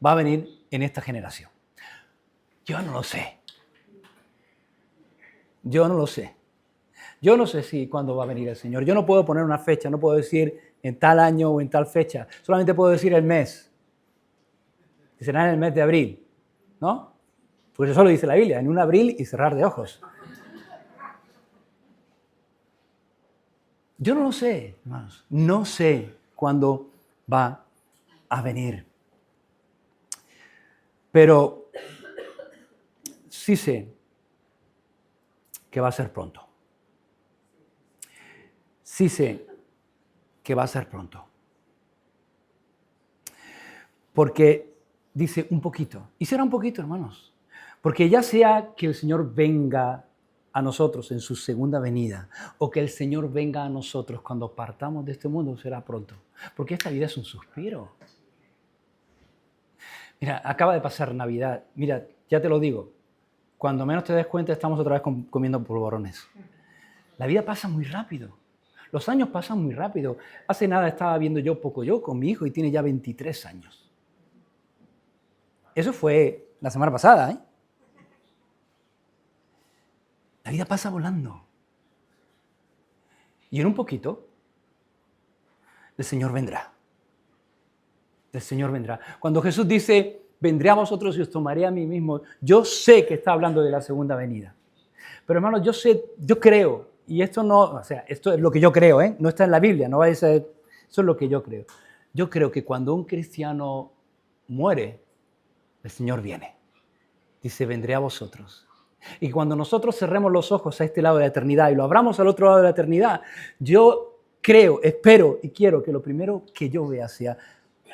va a venir en esta generación. Yo no lo sé. Yo no lo sé. Yo no sé si cuándo va a venir el Señor. Yo no puedo poner una fecha, no puedo decir en tal año o en tal fecha. Solamente puedo decir el mes. Que será en el mes de abril, ¿no? Porque eso lo dice la Biblia, en un abril y cerrar de ojos. Yo no lo sé, hermanos. No sé cuándo va a venir. Pero sí sé que va a ser pronto. Sí sé que va a ser pronto. Porque dice un poquito. Y será un poquito, hermanos. Porque ya sea que el Señor venga a nosotros en su segunda venida o que el Señor venga a nosotros cuando partamos de este mundo, será pronto. Porque esta vida es un suspiro. Mira, acaba de pasar Navidad. Mira, ya te lo digo. Cuando menos te des cuenta, estamos otra vez comiendo polvorones. La vida pasa muy rápido. Los años pasan muy rápido. Hace nada estaba viendo yo Pocoyo con mi hijo y tiene ya 23 años. Eso fue la semana pasada, ¿eh? La vida pasa volando. Y en un poquito, el Señor vendrá. El Señor vendrá. Cuando Jesús dice, vendré a vosotros y os tomaré a mí mismo, yo sé que está hablando de la segunda venida. Pero hermanos, yo creo, y esto esto es lo que yo creo, ¿eh? No está en la Biblia, no va a ser, eso es lo que yo creo. Yo creo que cuando un cristiano muere, el Señor viene. Dice, vendré a vosotros. Y cuando nosotros cerremos los ojos a este lado de la eternidad y lo abramos al otro lado de la eternidad, yo creo, espero y quiero que lo primero que yo vea sea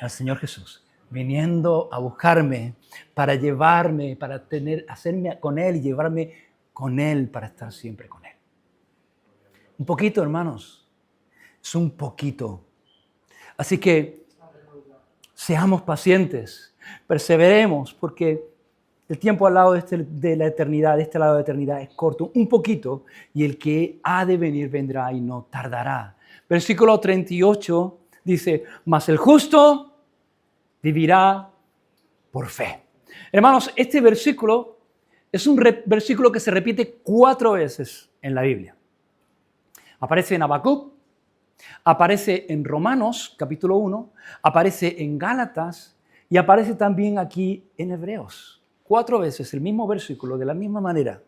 al Señor Jesús viniendo a buscarme para llevarme, para hacerme con Él y llevarme con Él para estar siempre con Él. Un poquito, hermanos, es un poquito. Así que seamos pacientes, perseveremos, porque el tiempo al lado de la eternidad, de este lado de la eternidad, es corto, un poquito, y el que ha de venir vendrá y no tardará. Versículo 38 dice, mas el justo vivirá por fe. Hermanos, este versículo es un versículo que se repite 4 veces en la Biblia. Aparece en Habacuc, aparece en Romanos, capítulo 1, aparece en Gálatas y aparece también aquí en Hebreos. 4 veces el mismo versículo, de la misma manera.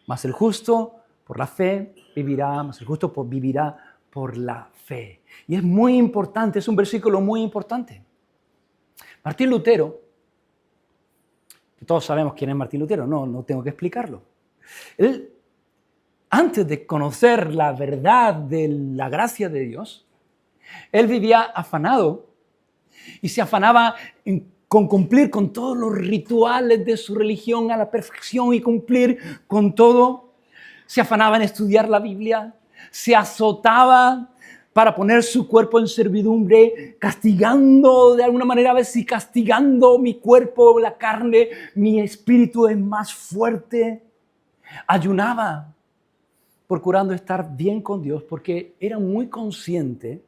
Mas el justo por la fe vivirá, mas el justo vivirá por la fe. Y es muy importante, es un versículo muy importante. Martín Lutero, todos sabemos quién es Martín Lutero, no tengo que explicarlo. Él, antes de conocer la verdad de la gracia de Dios, él vivía afanado y se afanaba con cumplir con todos los rituales de su religión a la perfección y cumplir con todo. Se afanaba en estudiar la Biblia, se azotaba para poner su cuerpo en servidumbre, castigando de alguna manera, a veces castigando mi cuerpo, la carne, mi espíritu es más fuerte. Ayunaba, procurando estar bien con Dios, porque era muy consciente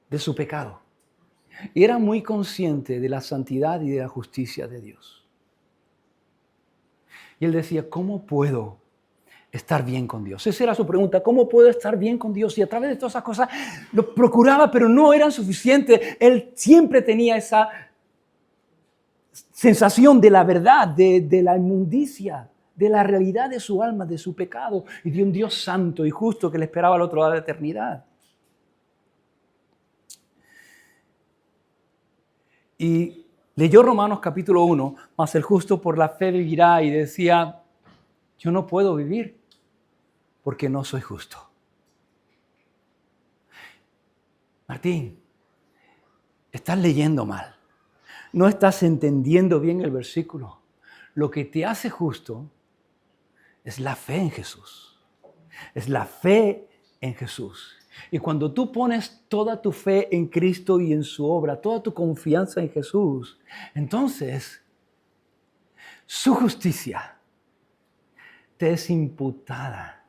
de su pecado. Y era muy consciente de la santidad y de la justicia de Dios. Y él decía, ¿cómo puedo estar bien con Dios? Esa era su pregunta, ¿cómo puedo estar bien con Dios? Y a través de todas esas cosas lo procuraba, pero no eran suficientes. Él siempre tenía esa sensación de la verdad, de la inmundicia, de la realidad de su alma, de su pecado y de un Dios santo y justo que le esperaba al otro lado de la eternidad. Y leyó Romanos capítulo 1, mas el justo por la fe vivirá, y decía, yo no puedo vivir porque no soy justo. Martín, estás leyendo mal. No estás entendiendo bien el versículo. Lo que te hace justo es la fe en Jesús. Es la fe en Jesús. Y cuando tú pones toda tu fe en Cristo y en su obra, toda tu confianza en Jesús, entonces su justicia te es imputada.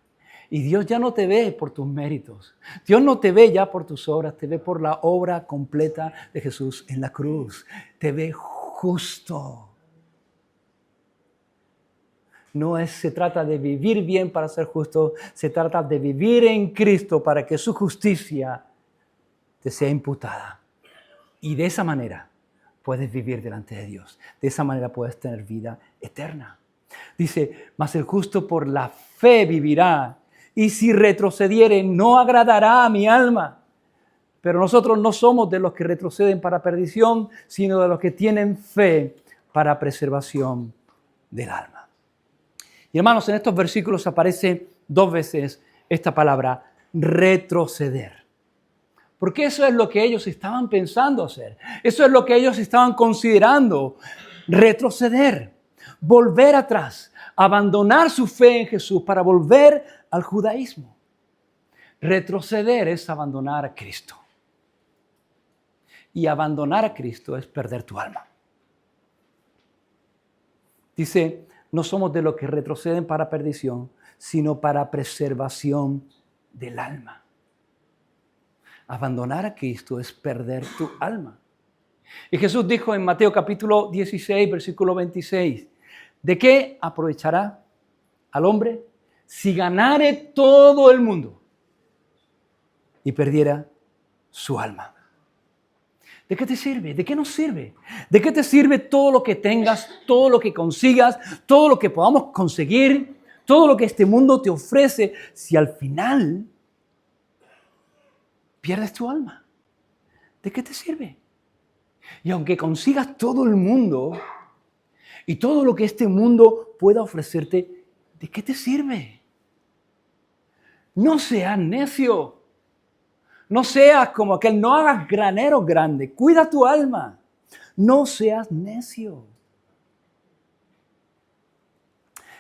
Y Dios ya no te ve por tus méritos. Dios no te ve ya por tus obras, te ve por la obra completa de Jesús en la cruz. Te ve justo. No se trata de vivir bien para ser justo, se trata de vivir en Cristo para que su justicia te sea imputada. Y de esa manera puedes vivir delante de Dios. De esa manera puedes tener vida eterna. Dice, mas el justo por la fe vivirá, y si retrocediere no agradará a mi alma. Pero nosotros no somos de los que retroceden para perdición, sino de los que tienen fe para preservación del alma. Y hermanos, en estos versículos aparece 2 veces esta palabra, retroceder. Porque eso es lo que ellos estaban pensando hacer. Eso es lo que ellos estaban considerando, retroceder, volver atrás, abandonar su fe en Jesús para volver al judaísmo. Retroceder es abandonar a Cristo. Y abandonar a Cristo es perder tu alma. Dice, no somos de los que retroceden para perdición, sino para preservación del alma. Abandonar a Cristo es perder tu alma. Y Jesús dijo en Mateo capítulo 16, versículo 26, ¿de qué aprovechará al hombre si ganare todo el mundo y perdiera su alma? ¿De qué te sirve? ¿De qué nos sirve? ¿De qué te sirve todo lo que tengas, todo lo que consigas, todo lo que podamos conseguir, todo lo que este mundo te ofrece, si al final pierdes tu alma? ¿De qué te sirve? Y aunque consigas todo el mundo y todo lo que este mundo pueda ofrecerte, ¿de qué te sirve? No seas necio. No seas como aquel, no hagas granero grande. Cuida tu alma. No seas necio.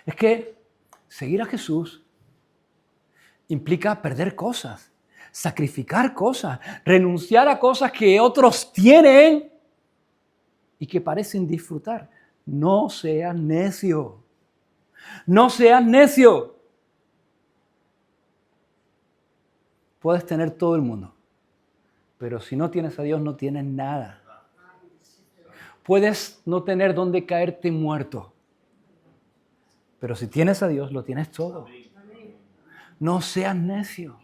Es que seguir a Jesús implica perder cosas, sacrificar cosas, renunciar a cosas que otros tienen y que parecen disfrutar. No seas necio. No seas necio. Puedes tener todo el mundo, pero si no tienes a Dios no tienes nada. Puedes no tener dónde caerte muerto, pero si tienes a Dios lo tienes todo. No seas necio.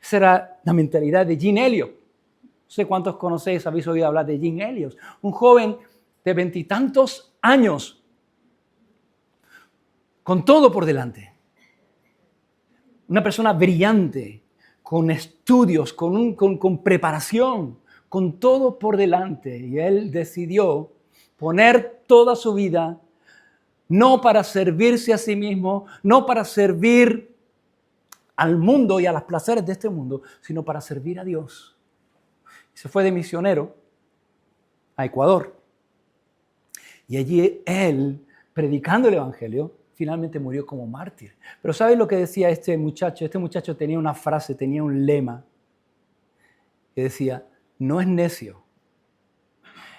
Esa era la mentalidad de Jim Elliot. No sé cuántos conocéis, habéis oído hablar de Jim Elliot. Un joven de 20 y tantos años, con todo por delante. Una persona brillante, con estudios, con preparación, con todo por delante. Y él decidió poner toda su vida no para servirse a sí mismo, no para servir al mundo y a los placeres de este mundo, sino para servir a Dios. Se fue de misionero a Ecuador. Y allí él, predicando el Evangelio, finalmente murió como mártir. Pero ¿sabes lo que decía este muchacho? Este muchacho tenía una frase, tenía un lema que decía, no es necio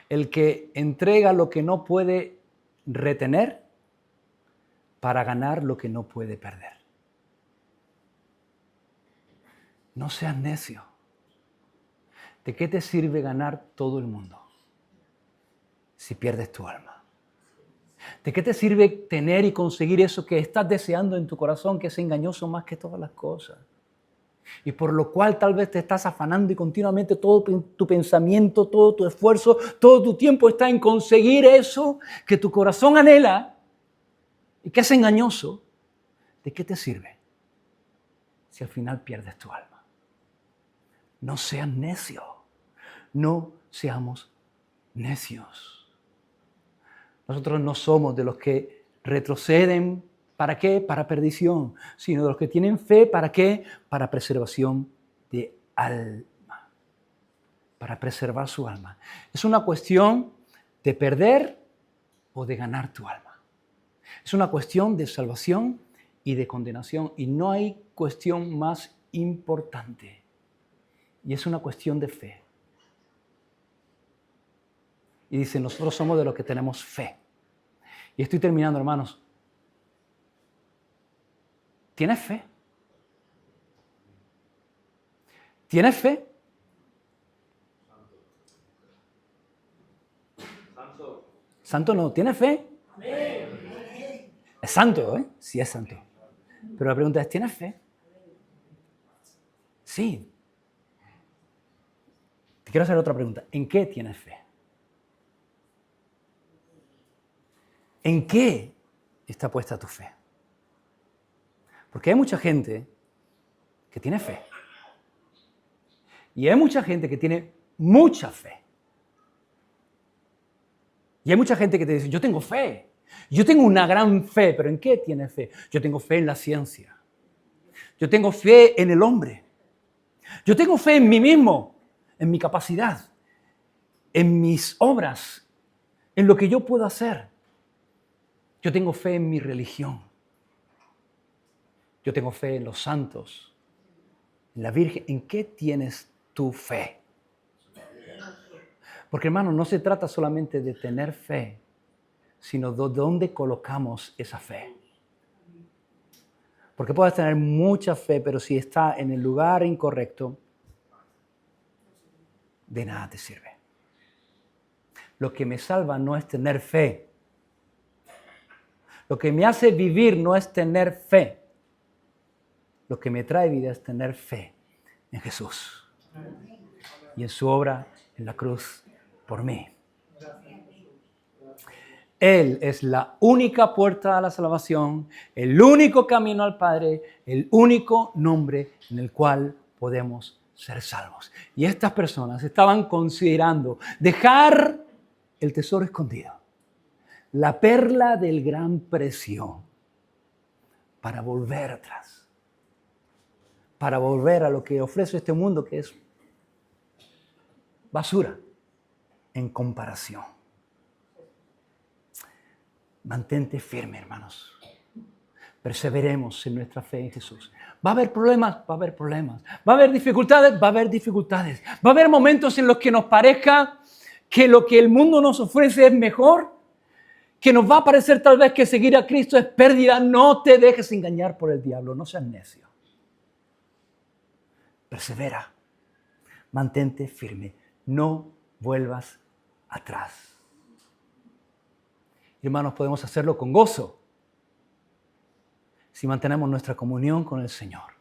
el que entrega lo que no puede retener para ganar lo que no puede perder. No seas necio. ¿De qué te sirve ganar todo el mundo si pierdes tu alma? ¿De qué te sirve tener y conseguir eso que estás deseando en tu corazón, que es engañoso más que todas las cosas? Y por lo cual tal vez te estás afanando y continuamente todo tu pensamiento, todo tu esfuerzo, todo tu tiempo está en conseguir eso que tu corazón anhela y que es engañoso. ¿De qué te sirve si al final pierdes tu alma? No seas necio. No seamos necios. Nosotros no somos de los que retroceden, ¿para qué? Para perdición, sino de los que tienen fe, ¿para qué? Para preservación de alma, para preservar su alma. Es una cuestión de perder o de ganar tu alma. Es una cuestión de salvación y de condenación, y no hay cuestión más importante, y es una cuestión de fe. Y dice, nosotros somos de los que tenemos fe. Y estoy terminando, hermanos. ¿Tienes fe? ¿Tienes fe? Santo no. ¿Tienes fe? Es santo, ¿eh? Sí es santo. Pero la pregunta es, ¿tienes fe? Sí. Te quiero hacer otra pregunta. ¿En qué tienes fe? ¿En qué está puesta tu fe? Porque hay mucha gente que tiene fe. Y hay mucha gente que tiene mucha fe. Y hay mucha gente que te dice, yo tengo fe. Yo tengo una gran fe. ¿Pero en qué tienes fe? Yo tengo fe en la ciencia. Yo tengo fe en el hombre. Yo tengo fe en mí mismo, en mi capacidad, en mis obras, en lo que yo puedo hacer. Yo tengo fe en mi religión. Yo tengo fe en los santos, en la Virgen. ¿En qué tienes tu fe? Porque, hermano, no se trata solamente de tener fe, sino de dónde colocamos esa fe. Porque puedes tener mucha fe, pero si está en el lugar incorrecto, de nada te sirve. Lo que me salva no es tener fe. Lo que me hace vivir no es tener fe. Lo que me trae vida es tener fe en Jesús y en su obra en la cruz por mí. Él es la única puerta a la salvación, el único camino al Padre, el único nombre en el cual podemos ser salvos. Y estas personas estaban considerando dejar el tesoro escondido, la perla del gran precio, para volver atrás, para volver a lo que ofrece este mundo, que es basura en comparación. Mantente firme, hermanos. Perseveremos en nuestra fe en Jesús. Va a haber problemas, va a haber problemas. Va a haber dificultades, va a haber dificultades. Va a haber momentos en los que nos parezca que lo que el mundo nos ofrece es mejor, que nos va a parecer tal vez que seguir a Cristo es pérdida. No te dejes engañar por el diablo, no seas necio. Persevera, mantente firme, no vuelvas atrás. Hermanos, podemos hacerlo con gozo si mantenemos nuestra comunión con el Señor,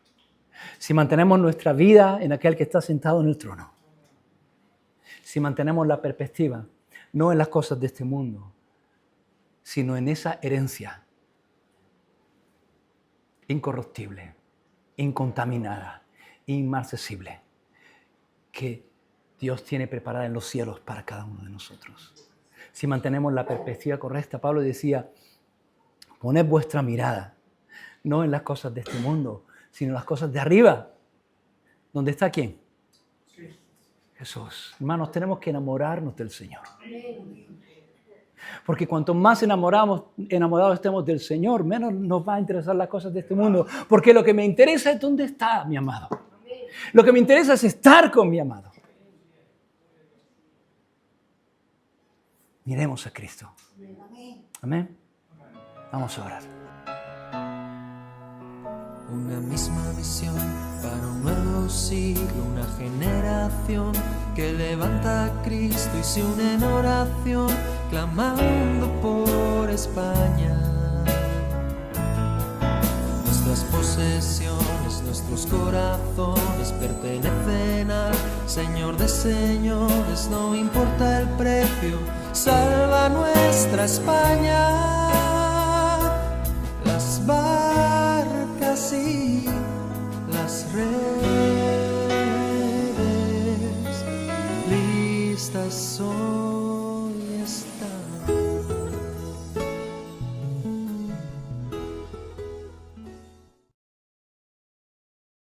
si mantenemos nuestra vida en aquel que está sentado en el trono, si mantenemos la perspectiva no en las cosas de este mundo, sino en esa herencia incorruptible, incontaminada, inmarcesible, que Dios tiene preparada en los cielos para cada uno de nosotros. Si mantenemos la perspectiva correcta, Pablo decía, poned vuestra mirada, no en las cosas de este mundo, sino en las cosas de arriba. ¿Dónde está quién? Jesús. Hermanos, tenemos que enamorarnos del Señor. Porque cuanto más enamorados estemos del Señor, menos nos va a interesar las cosas de este mundo. Porque lo que me interesa es dónde está mi amado. Lo que me interesa es estar con mi amado. Miremos a Cristo. Amén. Vamos a orar. Una misma visión para un nuevo siglo, una generación que levanta a Cristo y se une en oración, clamando por España. Nuestras posesiones, nuestros corazones pertenecen al Señor de señores, no importa el precio, salva nuestra España. Las barcas y las redes listas hoy están.